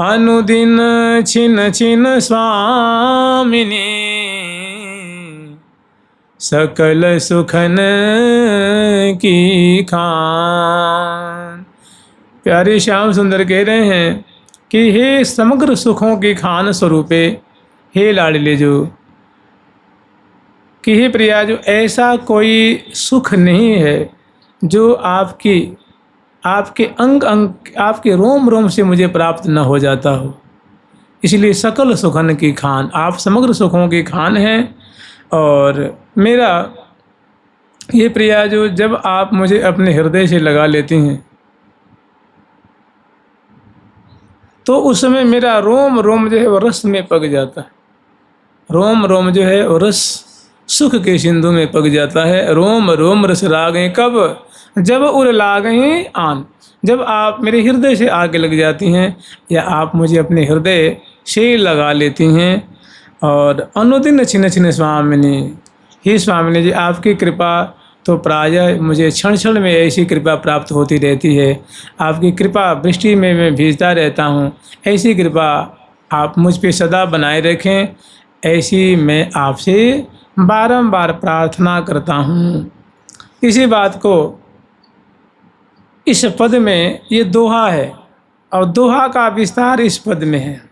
अनुदिन छिन छिन स्वामिनी सकल सुखन की खान। प्यारे श्याम सुंदर कह रहे हैं कि हे समग्र सुखों की खान स्वरूपे, हे लाडले जो, कि हे प्रिया जो, ऐसा कोई सुख नहीं है जो आपके अंग अंग, आपके रोम रोम से मुझे प्राप्त न हो जाता हो। इसलिए सकल सुखन की खान, आप समग्र सुखों की खान हैं। और मेरा ये प्रिया जो, जब आप मुझे अपने हृदय से लगा लेती हैं तो उस समय मेरा रोम रोम जो है वो रस में पक जाता है। रोम रोम जो है वो रस सुख के सिंधु में पक जाता है। रोम रोम रस रागें कब, जब उर लागें आन। जब आप मेरे हृदय से आगे लग जाती हैं या आप मुझे अपने हृदय से लगा लेती हैं। और अनुदिन छिन छिन स्वामिनी, ही स्वामिनी जी, आपकी कृपा तो प्रायः मुझे क्षण क्षण में ऐसी कृपा प्राप्त होती रहती है। आपकी कृपा वृष्टि में मैं भीजता रहता हूँ। ऐसी कृपा आप मुझ पे सदा बनाए रखें, ऐसी मैं आपसे बारंबार प्रार्थना करता हूँ। इसी बात को इस पद में, ये दोहा है और दोहा का विस्तार इस पद में है।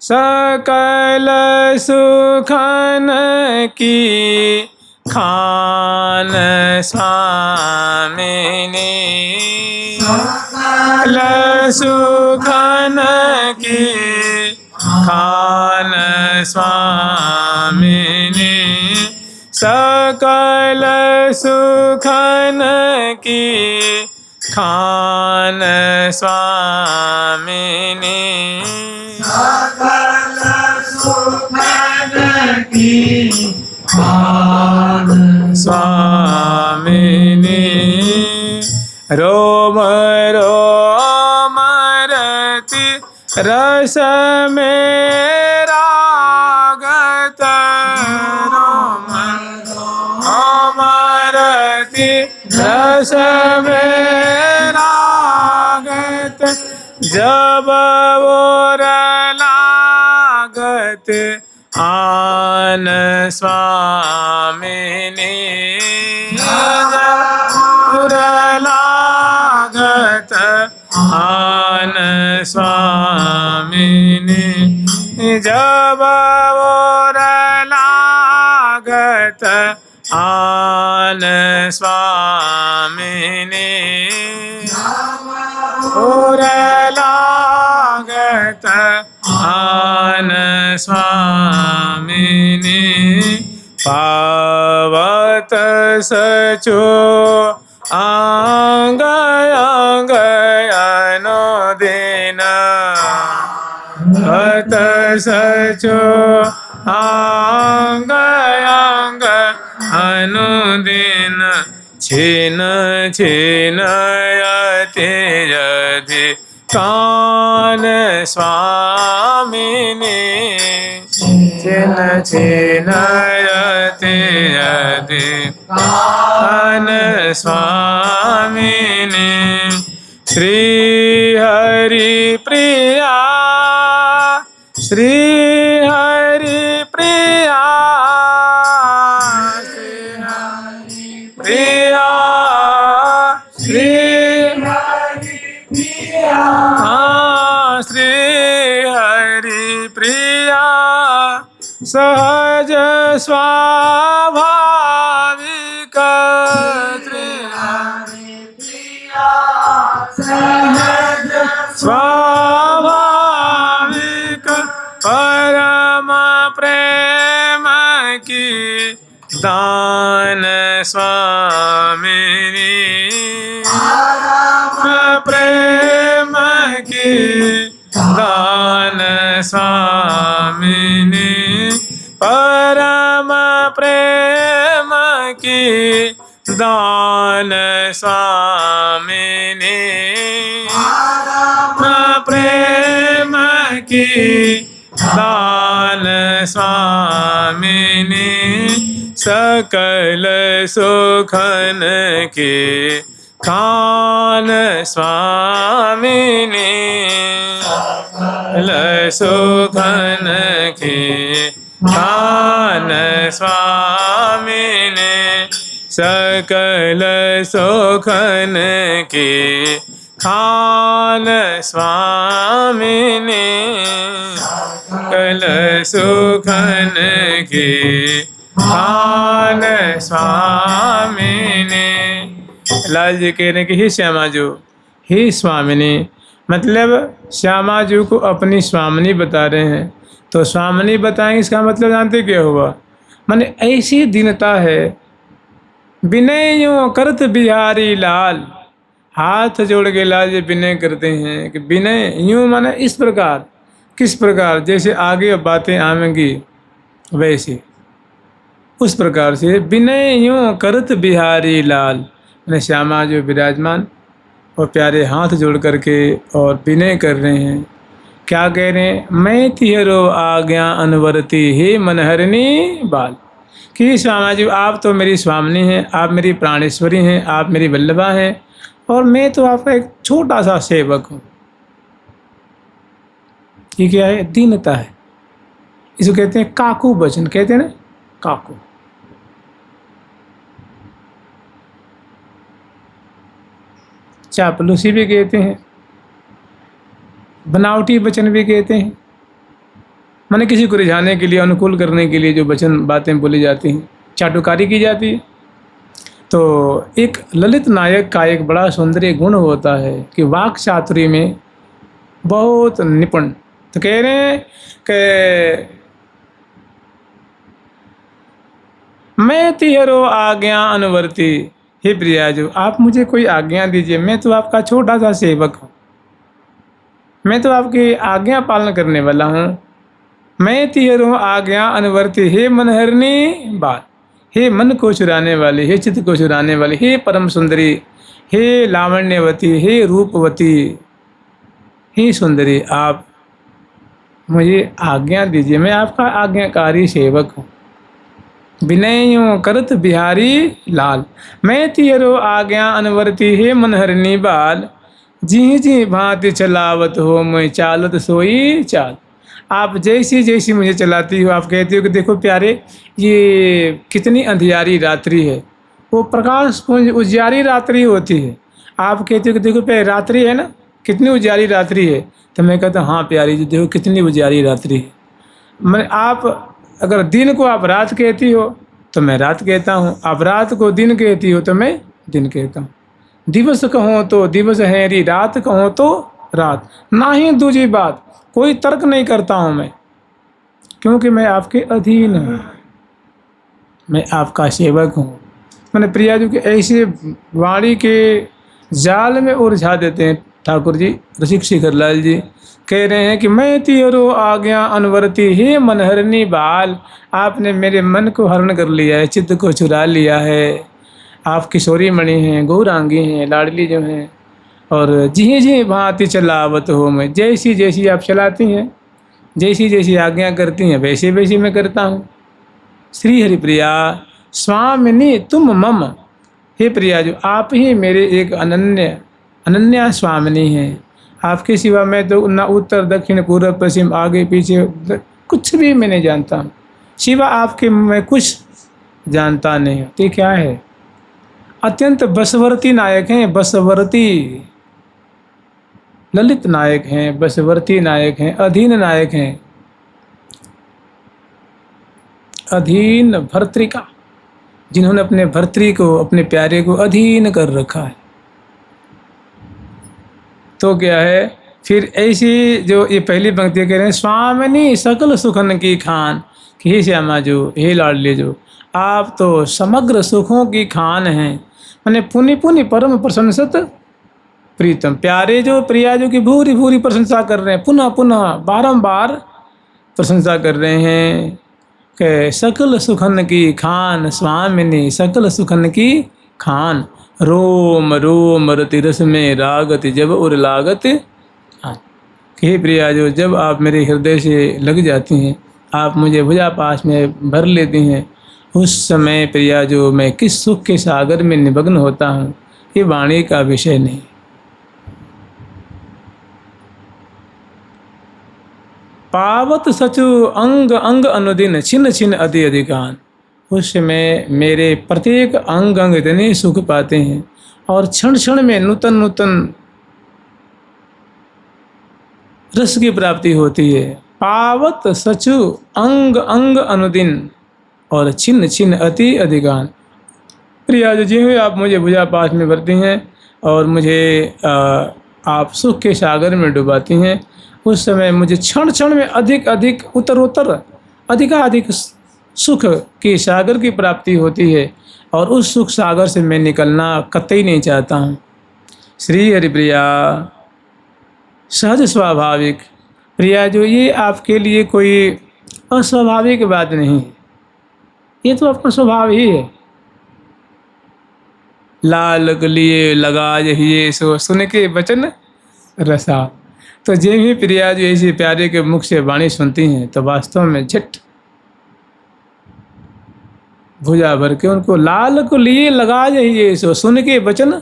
सकल सुखन की खान स्वामिनी, सकल सुखन की खान स्वामिनी, सकल सुखन की खान स्वामिनी, सकल सुखन की खान स्वामिनी। रोम रोम रति रस मेरा गत, रोम रोम रति रस मेरा गत, जब और लागत आन स्वामिनी, जब और लागत आन स्वामिनी, जब और लागत आन स्वामिनी, और लागत आन स्वामिनी। पावत सचो आंग अंग अनुदिन, पावत सचो आंग अंग अनुदिन, छिन छिन यति यदि कान स्वामिनी, छिन छिन यति यदि कान स्वामिनी। श्री हरि प्रिया, श्री हरि प्रिया, श्री हरि प्रिया, श्री हरि प्रिया, श्री हरि प्रिया, सहज स्वाभाविक, श्री हरि प्रिया, सहज स्वाभाविक, परम प्रेम की दान स्वामिनी, परम प्रेम की दान स्वामिनी, परम प्रेम की दान स्वामिनी, परम प्रेम की दान स्वामिनी। सकल सुखन के खान स्वामिनी। सुखन की खान स्वामी ने, सकल सुखन की खान स्वामी ने, सकल सुखन की खान स्वामी ने। लाल जी कह रहे हैं कि हे श्यामा जो, हे स्वामिनी, मतलब श्यामा जी को अपनी स्वामिनी बता रहे हैं। तो स्वामिनी बताएंगे इसका मतलब जानते क्या हुआ, माने ऐसी दीनता है। विनय यूं करत बिहारी लाल, हाथ जोड़ के लाल जी विनय करते हैं कि विनय यूं माने इस प्रकार, किस प्रकार, जैसे आगे बातें आवेंगी वैसे, उस प्रकार से विनय यूं करत बिहारी लाल, मैंने श्यामा जो विराजमान और प्यारे हाथ जोड़ करके और विनय कर रहे हैं। क्या कह रहे हैं, मैं तिहरो आज्ञा अनवरती हे मनहरनी बाल, कि श्यामा जी आप तो मेरी स्वामिनी हैं, आप मेरी प्राणेश्वरी हैं, आप मेरी वल्लभा हैं, और मैं तो आपका एक छोटा सा सेवक हूँ। ये क्या है, दीनता है। इसको कहते हैं काकू वचन, कहते हैं ना काकू। चापलूसी भी कहते हैं, बनावटी वचन भी कहते हैं, माने किसी को रिझाने के लिए, अनुकूल करने के लिए जो वचन बातें बोली जाती हैं, चाटुकारी की जाती है। तो एक ललित नायक का एक बड़ा सुंदर गुण होता है कि वाक चातुरी में बहुत निपुण। तो कह रहे हैं कि मैं तिहरो आज्ञा अनुवर्ती, हे प्रिया जो आप मुझे कोई आज्ञा दीजिए, मैं तो आपका छोटा सा सेवक हूँ, मैं तो आपकी आज्ञा पालन करने वाला हूँ। मैं तिहरो आज्ञा अनुवर्ती हे मनहरनी बाल, हे मन को चुराने वाली, हे चित्त को चुराने वाली, हे परम सुंदरी, हे लावण्यवती, हे रूपवती, हे सुंदरी, आप मुझे आज्ञा दीजिए, मैं आपका आज्ञाकारी सेवक हूँ। विनय करत बिहारी लाल, मैं तिहरो आज्ञा अनवरती हे मनहरनी बाल, जी जी भांति चलावत हो मैं चालत सोई चाल। आप जैसी जैसी मुझे चलाती हो, आप कहती हो कि देखो प्यारे ये कितनी अंधियारी रात्रि है, वो प्रकाश पुंज उजियारी रात्रि होती है। आप कहते हो कि देखो प्यारे रात्रि है ना, कितनी उजियारी रात्रि है। तो मैं कहता हूँ हाँ प्यारी जी देखो कितनी उजियारी रात्रि है। मैं आप अगर दिन को आप रात कहती हो तो मैं रात कहता हूँ, आप रात को दिन कहती हो तो मैं दिन कहता हूँ। दिवस कहो तो दिवस है री, रात कहो तो रात, ना ही दूसरी बात, कोई तर्क नहीं करता हूँ मैं, क्योंकि मैं आपके अधीन हूँ, मैं आपका सेवक हूँ। मैंने प्रिया जी के ऐसे वाणी के जाल में उलझा देते हैं ठाकुर जी रसिक शिखर लाल जी। कह रहे हैं कि मैं तिहरो आज्ञा अनवरती हे मनहरनी बाल, आपने मेरे मन को हरण कर लिया है, चित्त को चुरा लिया है। आप किशोरी मणि हैं, गौरांगी हैं, लाडली जो हैं, और जी जी भांति चलावत हो मैं, जैसी जैसी आप चलाती हैं, जैसी जैसी आज्ञा करती हैं वैसे वैसे मैं करता हूँ। श्री हरिप्रिया स्वामिनी तुम मम, हे प्रिया जो आप ही मेरे एक अनन्या स्वामिनी हैं। आपके सिवा मैं तो ना उत्तर दक्षिण पूर्व पश्चिम आगे पीछे कुछ भी मैं नहीं जानता हूँ, सिवा आपके मैं कुछ जानता नहीं हूँ। तो क्या है, अत्यंत बसवर्ती नायक हैं, बसवर्ती ललित नायक हैं, बसवर्ती नायक हैं, अधीन नायक हैं, अधीन भर्तृका, जिन्होंने अपने भर्तृ को, अपने प्यारे को अधीन कर रखा है। तो क्या है फिर ऐसी जो ये पहली पंक्ति कह रहे हैं, स्वामिनी सकल सुखन की खान, कि हे श्यामा जो, हे लाडली जो, आप तो समग्र सुखों की खान हैं। मैंने पुनि पुनि परम प्रशंसत प्रीतम, प्यारे जो प्रिया जो की भूरी भूरी प्रशंसा कर रहे हैं, पुनः पुनः बारंबार प्रशंसा कर रहे हैं कि सकल सुखन की खान स्वामिनी, सकल सुखन की खान, रोम रोम रति रस में रागत जब उर लागत। हे प्रिया जो, जब आप मेरे हृदय से लग जाती हैं, आप मुझे भुजा पास में भर लेती हैं, उस समय प्रिया जो मैं किस सुख के सागर में निमग्न होता हूँ, ये वाणी का विषय नहीं। पावत सचु अंग अंग अनुदिन छिन्न छिन्न अति अधिकान। उस समय मेरे प्रत्येक अंग अंग इतने सुख पाते हैं और क्षण क्षण में नूतन नूतन रस की प्राप्ति होती है। पावत सचु अंग अंग अनुदिन और छिन्न छिन्न अति अधिकान। प्रिया जी हुए आप मुझे पूजा पाठ में भरती हैं और मुझे आप सुख के सागर में डुबाती हैं। उस समय मुझे क्षण क्षण में अधिक अधिक उत्तरोत्तर अधिकाधिक सुख के सागर की प्राप्ति होती है और उस सुख सागर से मैं निकलना कतई नहीं चाहता हूँ। श्री हरिप्रिया सहज स्वाभाविक। प्रिया जो ये आपके लिए कोई अस्वाभाविक बात नहीं है, ये तो आपका स्वभाव ही है। लाल लिए लगा यही सो सुन के वचन रसा। तो जे भी प्रिया जो ऐसी प्यारे के मुख से वाणी सुनती हैं तो वास्तव में झट भुजा भर के उनको लाल को लिए लगा यही सो सुन के वचन।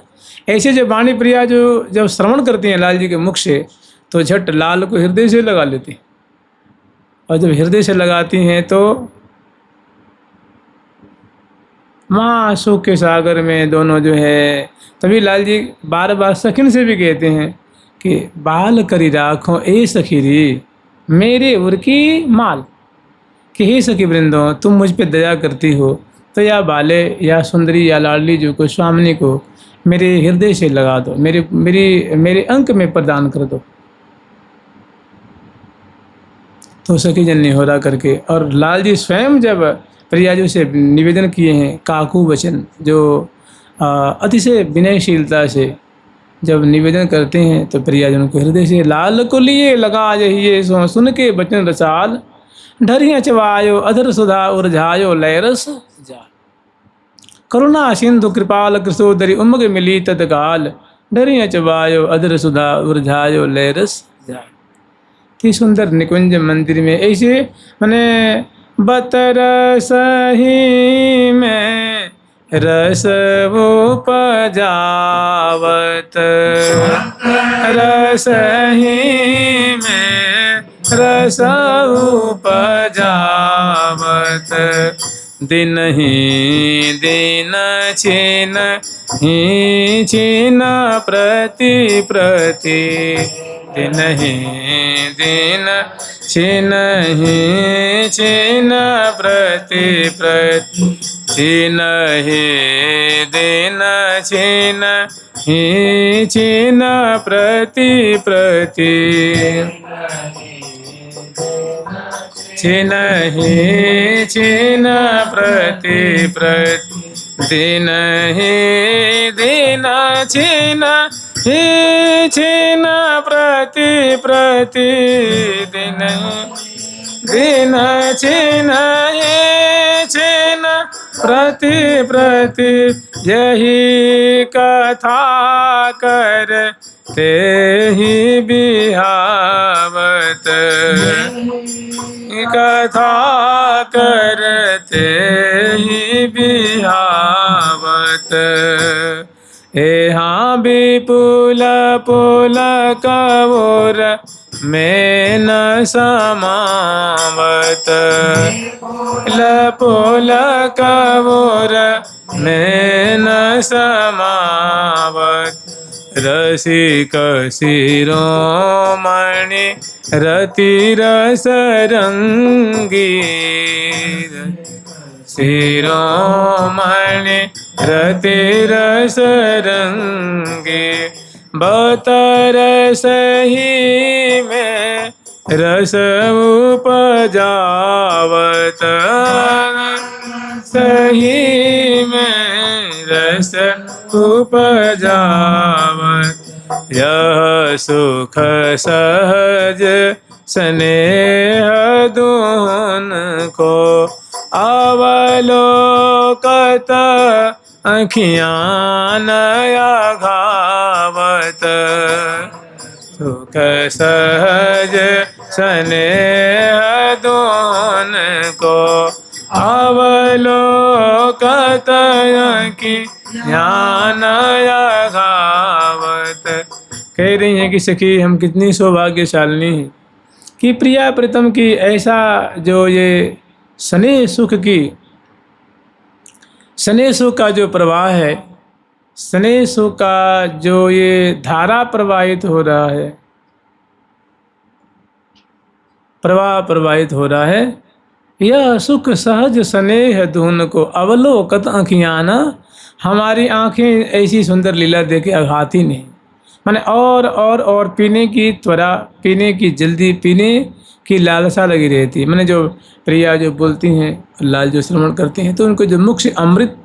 ऐसे जो वाणी प्रिया जो जब श्रवण करती हैं लाल जी के मुख से तो झट लाल को हृदय से लगा लेती हैं। और जब हृदय से लगाती हैं तो माँ सुख के सागर में दोनों जो है। तभी लाल जी बार बार सखिन से भी कहते हैं कि बाल करी राखो ए सखीरी मेरे उर की माल। कि हे सखी वृंदों तुम मुझ पे दया करती हो तो या बाले या सुंदरी या लाडली जो को स्वामिनी को मेरे हृदय से लगा दो, मेरे अंक में प्रदान कर दो। तो सखी जन निहोरा करके और लाल जी स्वयं जब प्रिया जी से निवेदन किए हैं काकू वचन जो अतिशय विनयशीलता से जब निवेदन करते हैं तो प्रिया जी उनको हृदय से लाल को लिए लगा यही सो सुन के वचन रसाल। ढरिया चवायो अधर सुधा उर्झायो लयरस जा। करुणा सिंधु कृपाल कृषोदरी उमग मिली तत्काल। ढरिया चवायो अधर सुधा उर्झायो लयरस जा। कि सुंदर निकुंज मंदिर में ऐसे मैंने बतरस ही में रस उपजावत रस ही में रस उपजावत दिन ही दिन छिन ही छिन प्रति प्रति दिन ही दिन छिन ही छिन प्रति प्रति छिन ही दिन छिन ही छिन प्रति प्रति छिन ही छिन प्रति प्रति दिन ही दिन छिन ही छिन प्रति प्रति दिन दिन छिन ही छिन प्रति प्रति यही कथा कर ते ही बिहावत कथा करते ही बिहावत। यहाँ विपुल पुल कवोर में न समावत पुल कवोर में न समावत। रसिक शिरोमणि रति रस रंगी शिरोमणि रति रस रंगी। बतरस ही में रस उपजावत सही में रस उपजावत। यह सुख सहज स्नेह दून को अवलोकत अखियाँ नया घावत। सुख सहज स्नेह दून को अवलोकत अखियाँ नया घावत। कह रही हैं कि सखी हम कितनी सौभाग्यशालिनी हैं कि प्रिया प्रीतम की ऐसा जो ये स्नेह सुख का जो प्रवाह है, स्नेह सुख का जो ये धारा प्रवाहित हो रहा है, प्रवाहित हो रहा है, यह सुख सहज स्नेह धुन को अवलोकत आँखियाँ ना, हमारी आँखें ऐसी सुंदर लीला देखे अघाती नहीं। माने और पीने की त्वरा, पीने की जल्दी, पीने की लालसा लगी रहती है। माने जो प्रिया जो बोलती हैं, लाल जो श्रवण करते हैं, तो उनको जो मुख से अमृत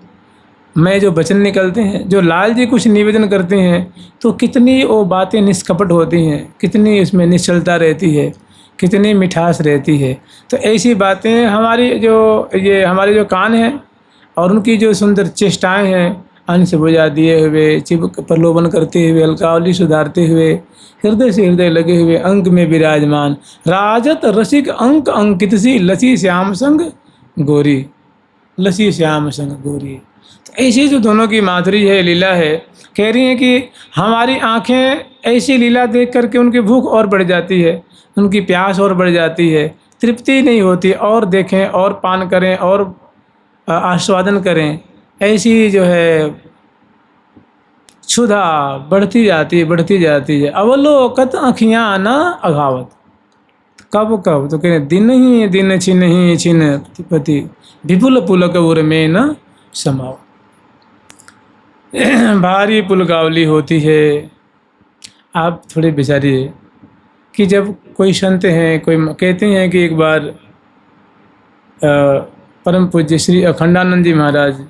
में जो वचन निकलते हैं, जो लाल जी कुछ निवेदन करते हैं, तो कितनी वो बातें निष्कपट होती हैं, कितनी इसमें निश्चलता रहती है, कितनी मिठास रहती है। तो ऐसी बातें हमारे जो कान हैं और उनकी जो सुंदर चेष्टाएं हैं, अंश बुझा दिए हुए, चिपक प्रलोभन करते हुए, हल्कावली सुधारते हुए, हृदय से हृदय लगे हुए, अंक में विराजमान राजत रसिक अंक अंकित सी लसी श्याम संग गोरी, लसी श्याम संग गोरी। तो ऐसी जो दोनों की माधुरी है, लीला है, कह रही हैं कि हमारी आँखें ऐसी लीला देख करके उनकी भूख और बढ़ जाती है, उनकी प्यास और बढ़ जाती है, तृप्ति नहीं होती, और देखें और पान करें और आस्वादन करें। ऐसी जो है क्षुधा बढ़ती जाती है। अवलोकत आँखियाँ न अघावत, कब तो कह रहे दिन ही दिन छिन पति विपुल पुलक उर में न समाओ। भारी पुलकावली होती है। आप थोड़े विचारिए कि जब कोई संत हैं, कोई कहते हैं कि एक बार परम पूज्य श्री अखंडानंद जी महाराज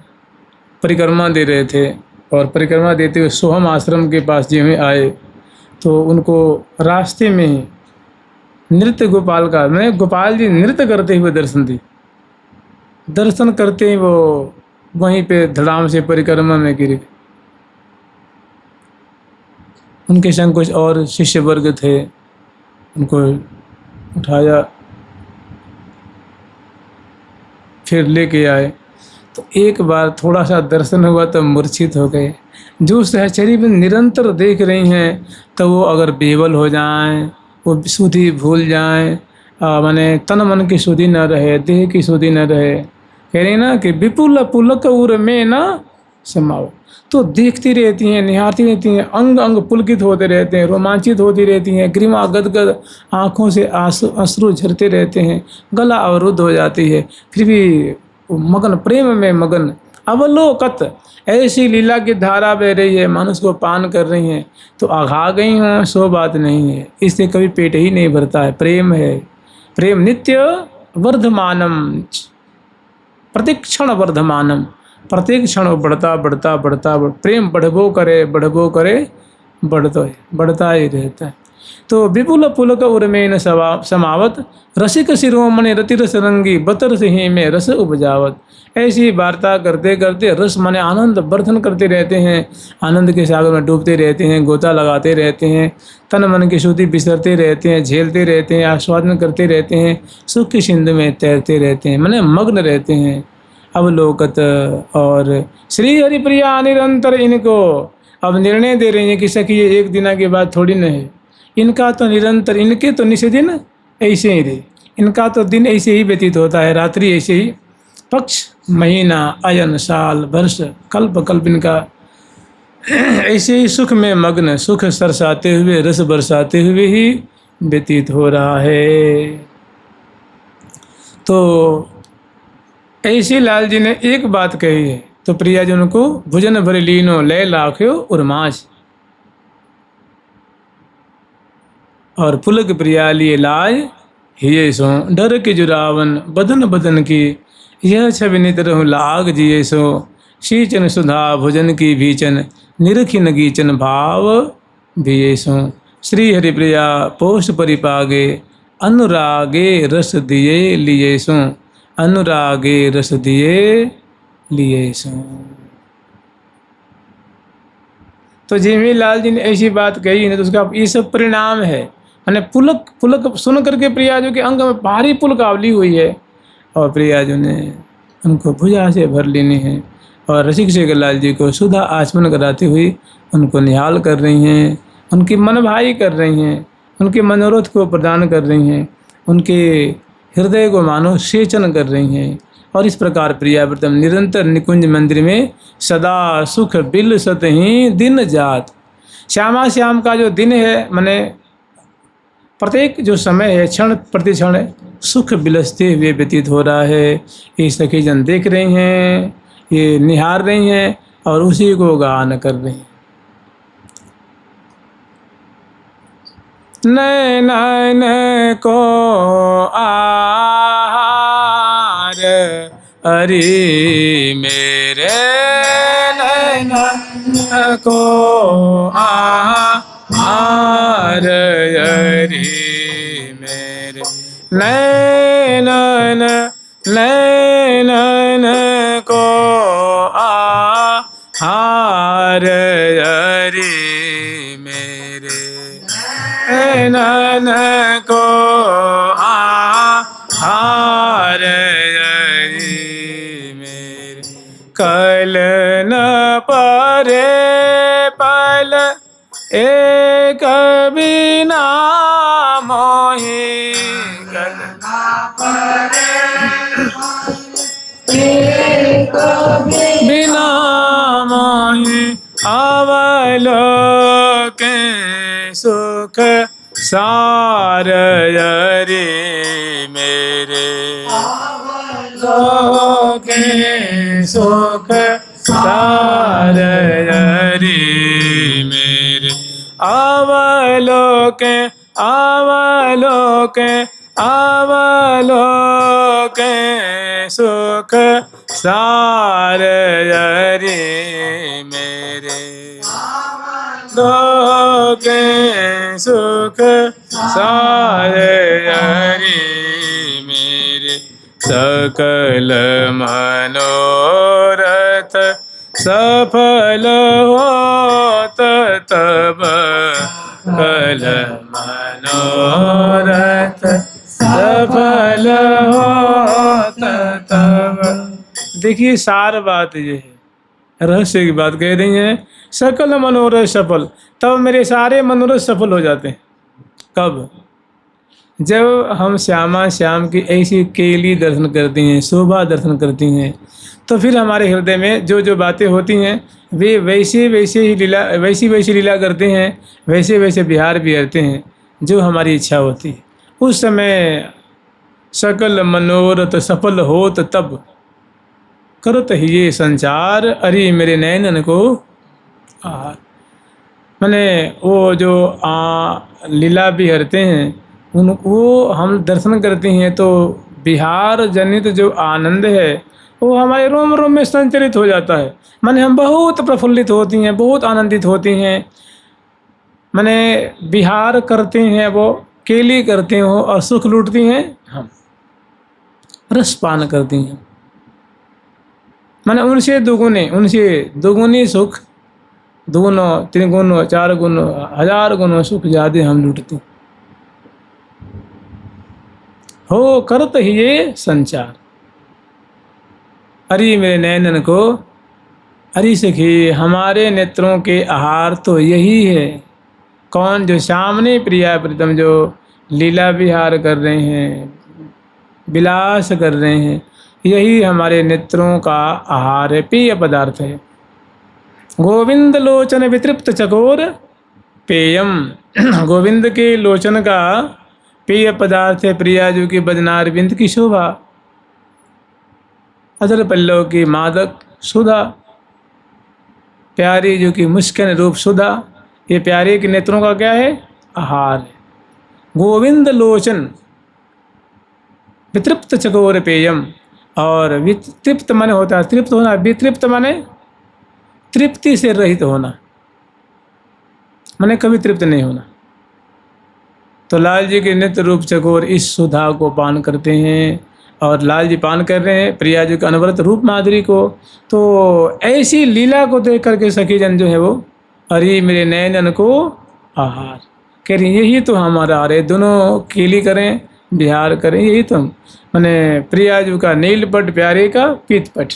परिक्रमा दे रहे थे, और परिक्रमा देते हुए सोहम आश्रम के पास जी में आए, तो उनको रास्ते में ही नृत्य गोपाल जी नृत्य करते हुए दर्शन करते ही वो वहीं पे धड़ाम से परिक्रमा में गिरे। उनके संग कुछ और शिष्य वर्ग थे, उनको उठाया, फिर लेके आए। तो एक बार थोड़ा सा दर्शन हुआ तो मूर्छित हो गए। जो सहचरी में निरंतर देख रही हैं, तो वो अगर बेवल हो जाएं, वो सुधि भूल जाएं, माने तन मन की सुधि न रहे, देह की सुधि न रहे। कह रही ना कि विपुल पुलक उर में न समाओ। तो देखती रहती हैं, निहारती रहती हैं, अंग अंग पुलकित होते रहते हैं, रोमांचित होती रहती हैं, ग्रीवा गदगद आँखों से अश्रु झरते रहते हैं, गला अवरुद्ध हो जाती है, फिर भी मगन, प्रेम में मगन। अवलोकत, ऐसी लीला की धारा बह रही है, मानुष को पान कर रही हैं, तो आघा गई हों सो बात नहीं है, इससे कभी पेट ही नहीं भरता है। प्रेम है, प्रेम नित्य वर्धमानम, प्रतिक्षण वर्धमानम, प्रत्येक क्षण बढ़ता प्रेम बढ़बो करे बढ़ता ही रहता है। तो विपुल पुलक उर्मेन समावत, रसिक शिरोमणि रति रस रंगी बतर से ही में रस उपजावत। ऐसी वार्ता करते करते रस माने आनंद वर्धन करते रहते हैं, आनंद के सागर में डूबते रहते हैं, गोता लगाते रहते हैं, तन मन की शुद्धि बिसरते रहते हैं, झेलते रहते हैं, आस्वादन करते रहते हैं, सुख की सिंधु में तैरते रहते हैं, माने मग्न रहते हैं। अवलोकत, और श्री हरिप्रिया निरंतर इनको अब निर्णय दे रही हैं कि सखी ये एक दिन के बाद थोड़ी न है, इनका तो निरंतर, इनके तो निश्चित दिन ऐसे ही रहे, इनका तो दिन ऐसे ही व्यतीत होता है, रात्रि ऐसे ही, पक्ष महीना अयन साल वर्ष कल्प इनका ऐसे ही सुख में मग्न, सुख सरसाते हुए, रस बरसाते हुए ही व्यतीत हो रहा है। तो ऐसे लाल जी ने एक बात कही है, तो प्रिया जी उनको भुजन भर लीनो लय लाख्यो उर्माच, और पुलक प्रिया लिए लाज हिये सो, डर के जुरावन बदन की, यह छवि नित रहूं लाग जिये सो, शीचन सुधा भुजन की भीचन, निरखिन गीचन भाव भिये सो। श्री हरिप्रिया पोष परिपागे, अनुरागे रस दिए लिए सो, अनुरागे रस दिए लिए सो। तो जिमी लाल जी ने ऐसी बात कही ना, तो उसका ये सब परिणाम है। मैंने पुलक सुन करके प्रियाजू के अंग में भारी पुलकावली हुई है, और प्रियाजू ने उनको भुजा से भर लेनी है, और रसिक शेखर लाल जी को सुधा आचमन कराती हुई उनको निहाल कर रही हैं, उनकी मन भाई कर रही हैं, उनके मनोरथ को प्रदान कर रही हैं, उनके हृदय को मानो सेचन कर रही हैं। और इस प्रकार प्रियाव्रतम निरंतर निकुंज मंदिर में सदा सुख बिलसत ही दिन जात। श्यामा श्याम का जो दिन है, माने प्रत्येक जो समय है, क्षण प्रति क्षण सुख बिलसते हुए व्यतीत हो रहा है। ये सखी जन देख रहे हैं, ये निहार रही हैं और उसी को गान कर रही हैं। नैन को आहार अरे मेरे नैन को आहार अरे मेरे नैन को आहार अरे मेरे नैन को आहार अरे मेरे कल न परे पल एक बिना मोहि कल न परे एक बिना मोहि अवलोके सुख सार अरे मेरे अवलोके सुख सार अरे मेरे अवलोके अवलोके अवलोके सुख सार अरे मेरे लोके सुख सार अरे मेरे सकल मनोरथ सफल होत तब कल मनोरथ सफल होत तब। देखिए सार बात ये है, रहस्य की बात कह रही हैं। सकल मनोरथ सफल, तब मेरे सारे मनोरथ सफल हो जाते हैं। कब? जब हम श्यामा श्याम की ऐसी केली दर्शन करती हैं, शोभा दर्शन करती हैं, तो फिर हमारे हृदय में जो जो बातें होती हैं वे वैसे वैसे ही लीला वैसी वैसी लीला करते हैं, वैसे वैसे विहार बिहारते हैं जो हमारी इच्छा होती है। उस समय सकल मनोरथ सफल होत तब करत ही ये संचार अरे मेरे नैनन को आहार। मैंने वो जो लीला बिहरते हैं उनको हम दर्शन करते हैं तो बिहार जनित जो आनंद है वो हमारे रोम रोम में संचरित हो जाता है। माने हम बहुत प्रफुल्लित होती हैं, बहुत आनंदित होती हैं। माने बिहार करते हैं, वो केली करते हो और सुख लूटती हैं, हम रसपान करती हैं। माने उनसे दुगुनी सुख, दुगुनो तीन गुनो चार गुनो हजार गुनो सुख ज़्यादा हम लूटते हो। करत ही ये संचार अरे मेरे नैनन को। अरे सखी हमारे नेत्रों के आहार तो यही है। कौन? जो सामने प्रिया प्रीतम जो लीला विहार कर रहे हैं, विलास कर रहे हैं, यही हमारे नेत्रों का आहार है, पेय पदार्थ है। गोविंद लोचन वितृप्त चकोर पेयम। गोविंद के लोचन का पेय पदार्थ है प्रिया जी की बदनार बिंद की शोभा, अजर पल्लव की मादक सुधा, प्यारी जो की मुस्किन रूप सुधा। ये प्यारे के नेत्रों का क्या है? आहार है। गोविंद लोचन वितृप्त चकोर पेयम। और वितृप्त माने होता है तृप्त होना, वितृप्त माने तृप्ति से रहित होना, माने कभी तृप्त नहीं होना। तो लाल जी के नित्य रूप चकोर इस सुधा को पान करते हैं और लाल जी पान कर रहे हैं प्रिया जी के अनवरत रूप माधुरी को। तो ऐसी लीला को देख करके सखी जन जो है वो अरे मेरे नैनन को आहार कह रही, यही तो हमारा आहार है। दोनों केली करें, बिहार करें, यही तो हम मैंने प्रिया जी का नीलपट, प्यारे का पीतपट।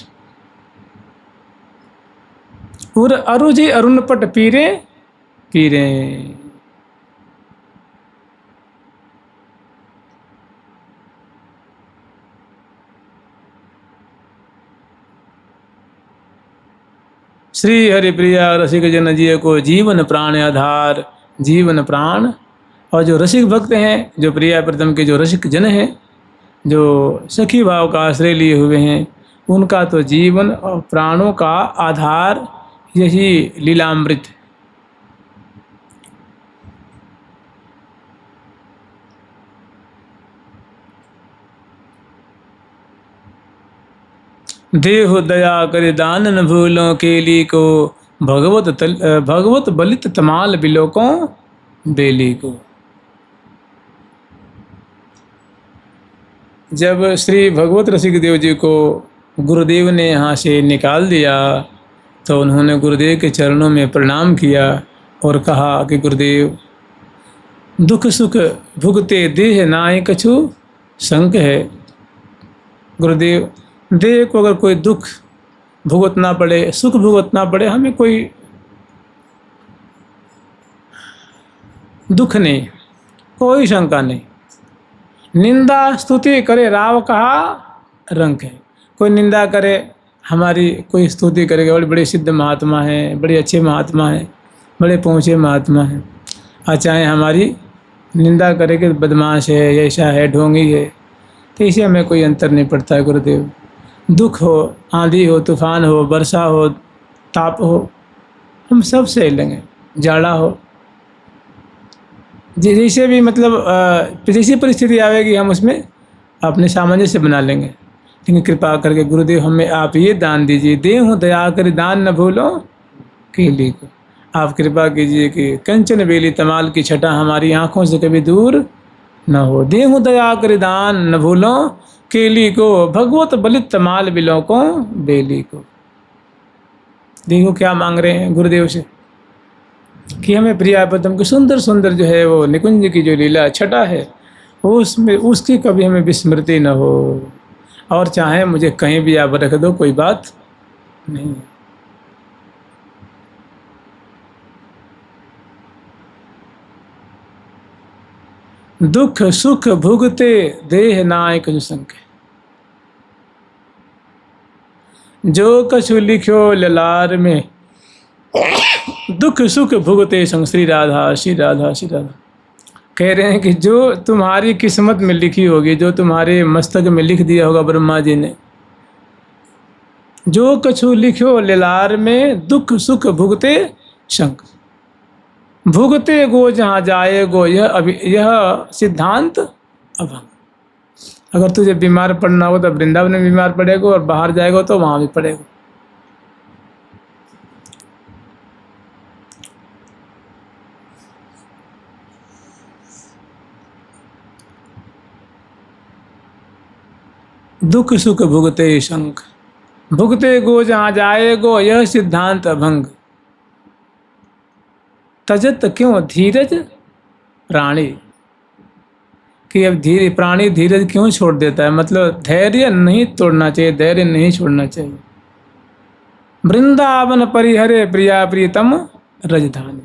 और अरुजी अरुणपट पीरे पीरे। श्री हरि प्रिया रसिक जन जिय को जीवन प्राण आधार, जीवन प्राण। और जो रसिक भक्त हैं, जो प्रिया प्रीतम के जो रसिक जन हैं, जो सखी भाव का आश्रय लिए हुए हैं, उनका तो जीवन और प्राणों का आधार यही लीलामृत। देहु दया करे दान न भूलों केली को, भगवत बलित तमाल बिलोकों बेली को। जब श्री भगवत रसिक देव जी को गुरुदेव ने यहाँ से निकाल दिया तो उन्होंने गुरुदेव के चरणों में प्रणाम किया और कहा कि गुरुदेव, दुख सुख भुगते देह नाय कछु संक है। गुरुदेव, देह को अगर कोई दुख भुगतना पड़े, सुख भुगतना पड़े, हमें कोई दुख नहीं, कोई शंका नहीं। निंदा स्तुति करे राव कहा रंक है। कोई निंदा करे हमारी, कोई स्तुति करेगा, बड़े बड़े सिद्ध महात्मा हैं, बड़े अच्छे महात्मा हैं, बड़े पहुँचे महात्मा हैं, और चाहे हमारी निंदा करे कि बदमाश है, ऐसा है, ढोंगी है, तो इसे हमें कोई अंतर नहीं पड़ता है गुरुदेव। दुख हो, आंधी हो, तूफान हो, वर्षा हो, ताप हो, हम सब सह लेंगे। जाड़ा हो, जैसे भी मतलब जैसी परिस्थिति आवेगी हम उसमें अपने सामंजस्य बना लेंगे। लेकिन कृपा करके गुरुदेव हमें आप ये दान दीजिए, देहु दया कर दान न भूलो केली को। आप कृपा कीजिए कि कंचन बेली तमाल की छटा हमारी आँखों से कभी दूर न हो। देहु दया कर दान न भूलो केली को, भगवत बलित तमाल बिलों को बेली को। देखो क्या मांग रहे हैं गुरुदेव से कि हमें प्रिया प्रीतम की सुंदर सुंदर जो है वो निकुंज की जो लीला छटा है, उसमें उसकी कभी हमें विस्मृति न हो। और चाहे मुझे कहीं भी आप रख दो, कोई बात नहीं। दुख सुख भुगते देह नाय कछु संक, जो कछु लिख्यो ललार में, दुख सुख भुगते संग। श्री राधा श्री राधा श्री राधा कह रहे हैं कि जो तुम्हारी किस्मत में लिखी होगी, जो तुम्हारे मस्तक में लिख दिया होगा ब्रह्मा जी ने, जो कछु लिख्यो ललार में, दुख सुख भुगते संग। भुगते गो जहाँ जाए गो, यह सिद्धांत अभंग। अगर तुझे बीमार पड़ना हो तो वृंदावन में बीमार पड़ेगा, और बाहर जाएगा तो वहाँ भी पड़ेगा। दुख सुख भुगते शंख, भुगते गो जहाँ जाए गो, यह सिद्धांत अभंग। तजत क्यों धीरज प्राणी, कि अब प्राणी धीरज क्यों छोड़ देता है, मतलब धैर्य नहीं तोड़ना चाहिए, धैर्य नहीं छोड़ना चाहिए। वृंदावन परिहरे प्रिया प्रीतम राजधानी।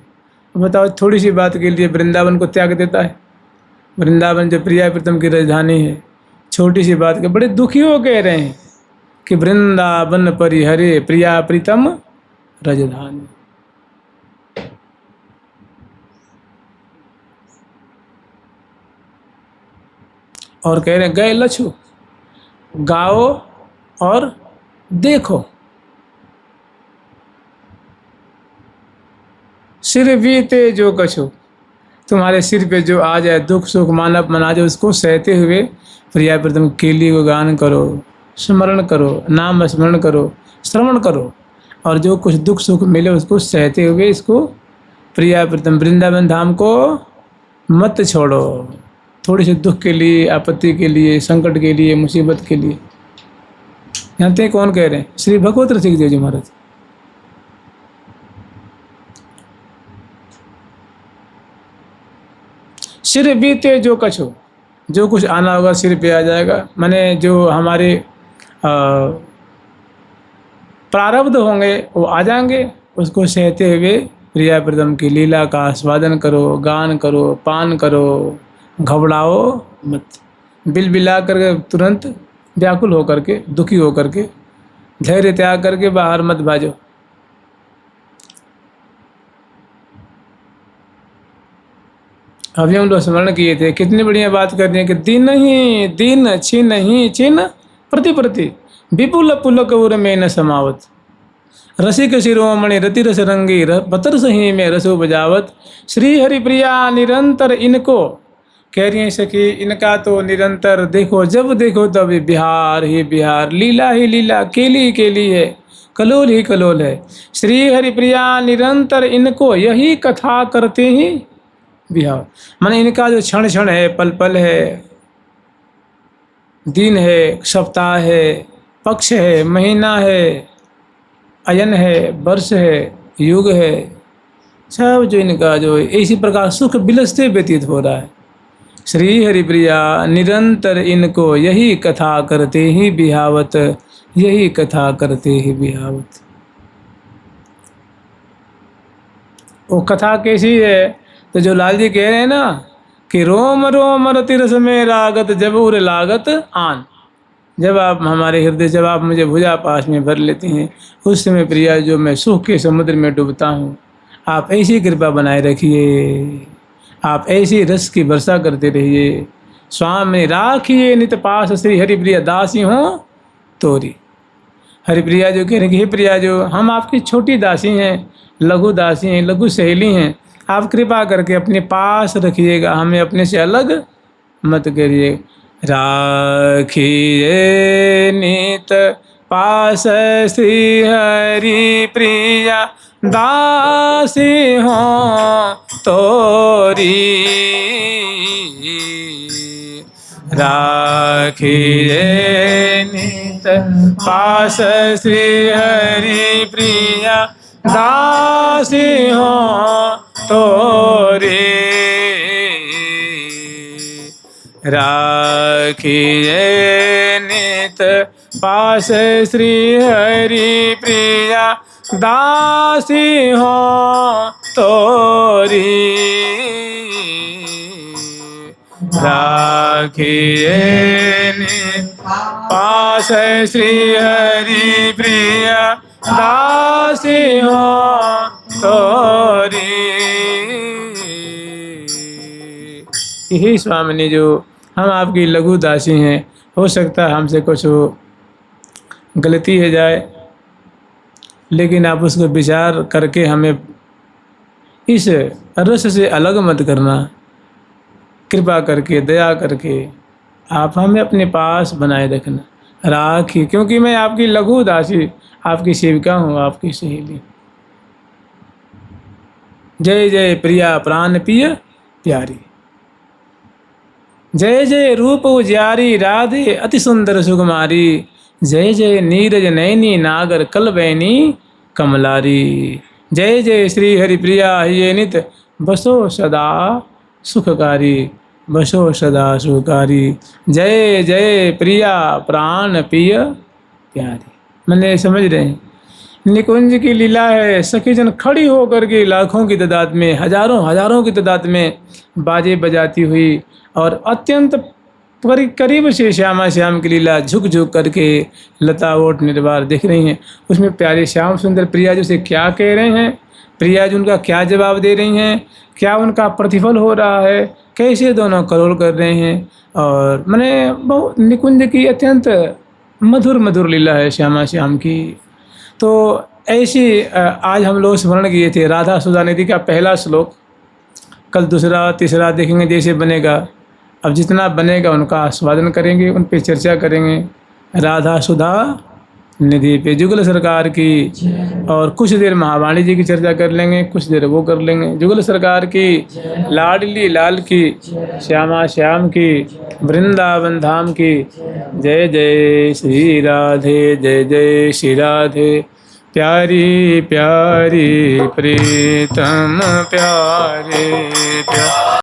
बताओ, थोड़ी सी बात के लिए वृंदावन को त्याग देता है। वृंदावन जो प्रिया प्रीतम की राजधानी है, छोटी सी बात के बड़े दुखी हो कह रहे हैं कि वृंदावन परिहरे प्रिया प्रीतम राजधानी। और कह रहे हैं, गए लछु गाओ और देखो, सिर बीते जो कछु। तुम्हारे सिर पे जो आ जाए दुख सुख मानव मना जाए, उसको सहते हुए प्रिया प्रीतम केली को गान करो, स्मरण करो, नाम स्मरण करो, श्रवण करो, और जो कुछ दुख सुख मिले उसको सहते हुए इसको प्रिया प्रीतम वृंदावन धाम को मत छोड़ो। थोड़ी सी दुख के लिए, आपत्ति के लिए, संकट के लिए, मुसीबत के लिए। जानते हैं कौन कह रहे हैं? श्री भगवत रसिक देव जी महाराज। सिर बीते जो कछु, जो कुछ आना होगा सिर पे आ जाएगा। माने जो हमारे प्रारब्ध होंगे वो आ जाएंगे, उसको सहते हुए प्रिया प्रीतम की लीला का आस्वादन करो, गान करो, पान करो, घबराओ मत। बिलबिला करके तुरंत व्याकुल होकर के, दुखी होकर के, धैर्य त्याग करके बाहर मत भाजो। अभी हम लोग स्मरण किए थे, कितनी बढ़िया बात कर रहे हैं कि दिन ही दिन छिन ही छिन प्रति प्रति विपुल पुलक उर में न समावत रसिक शिरोमणि रति रस रंगी बतर सही में रसो बजावत श्री हरि प्रिया निरंतर इनको कह रही हैं सखी, इनका तो निरंतर देखो, जब देखो तब बिहार ही बिहार, लीला ही लीला, केली ही केली है, कलोल ही कलोल है। श्री हरि प्रिया निरंतर इनको यही कथा करते ही बिहार, माने इनका जो क्षण क्षण है, पल पल है, दिन है, सप्ताह है, पक्ष है, महीना है, अयन है, वर्ष है, युग है, सब जो इनका जो इसी प्रकार सुख बिलसते व्यतीत हो रहा है। श्री हरिप्रिया निरंतर इनको यही कथा करते ही बिहावत, यही कथा करते ही बिहावत। वो कथा कैसी है? तो जो लाल जी कह रहे हैं ना कि रोम रोम रति रस में रागत जब उर लागत आन, जब आप हमारे हृदय, जब आप मुझे भुजा पास में भर लेती हैं, उस समय प्रिया जो मैं सुख के समुद्र में डूबता हूँ, आप ऐसी कृपा बनाए रखिए, आप ऐसी रस की वर्षा करते रहिए। स्वामी राखिए नित पास श्री हरिप्रिया दासी हो तोरी। हरिप्रिया जो कह रहे हैं कि हे प्रिया, जो हम आपकी छोटी दासी हैं, लघु दासी हैं, लघु सहेली हैं, आप कृपा करके अपने पास रखिएगा, हमें अपने से अलग मत करिए। राखिए नित पास श्री हरि प्रिया दासी हो तोरी। राखिए नित पास श्री हरि प्रिया दासी हो तोरी। राखिए नित पास श्री हरि प्रिया दासी हो तोरी। राखिए नित पास श्री हरि प्रिया दासी हो तोरी। यही स्वामिनी, जो हम आपकी लघु दासी हैं, हो सकता है हमसे कुछ गलती हो जाए, लेकिन आप उसको विचार करके हमें इस रस से अलग मत करना। कृपा करके, दया करके आप हमें अपने पास बनाए रखना। राखी, क्योंकि मैं आपकी लघु दासी, आपकी सेविका हूँ, आपकी सहेली। जय जय प्रिया प्राण पिय प्यारी, जय जय रूप उजियारी राधे अति सुंदर सुकुमारी। जय जय नीरज नैनी नागर कलबैनी कमलारी। जय जय श्री हरिप्रिया ये नित बसो सदा सुखकारी, बसो सदा सुखकारी। जय जय प्रिया प्राण पिय प्यारी। मैंने समझ रहे हैं, निकुंज की लीला है, सखी जन खड़ी होकर के लाखों की तादाद में, हजारों हजारों की तादाद में बाजे बजाती हुई और अत्यंत करीब से श्यामा श्याम की लीला झुक झुक करके लता ओट निर्वार देख रही हैं। उसमें प्यारे श्याम सुंदर प्रिया जी से क्या कह रहे हैं, प्रिया जी उनका क्या जवाब दे रही हैं, क्या उनका प्रतिफल हो रहा है, कैसे दोनों करोल कर रहे हैं। और मैंने बहुत निकुंज की अत्यंत मधुर मधुर लीला है श्यामा श्याम की। तो ऐसी आज हम लोग स्मरण किए थे राधा सुधा निधि का पहला श्लोक, कल दूसरा तीसरा देखेंगे जैसे बनेगा। अब जितना बनेगा उनका आस्वादन करेंगे, उन पे चर्चा करेंगे। राधा सुधा निधि पे जुगल सरकार की, और कुछ देर महावाणी जी की चर्चा कर लेंगे, कुछ देर वो कर लेंगे। जुगल सरकार की, लाडली लाल की, श्यामा श्याम की, वृंदावन धाम की। जय जय श्री राधे, जय जय श्री राधे। प्यारी प्यारी प्रीतम प्यारे प्यारे।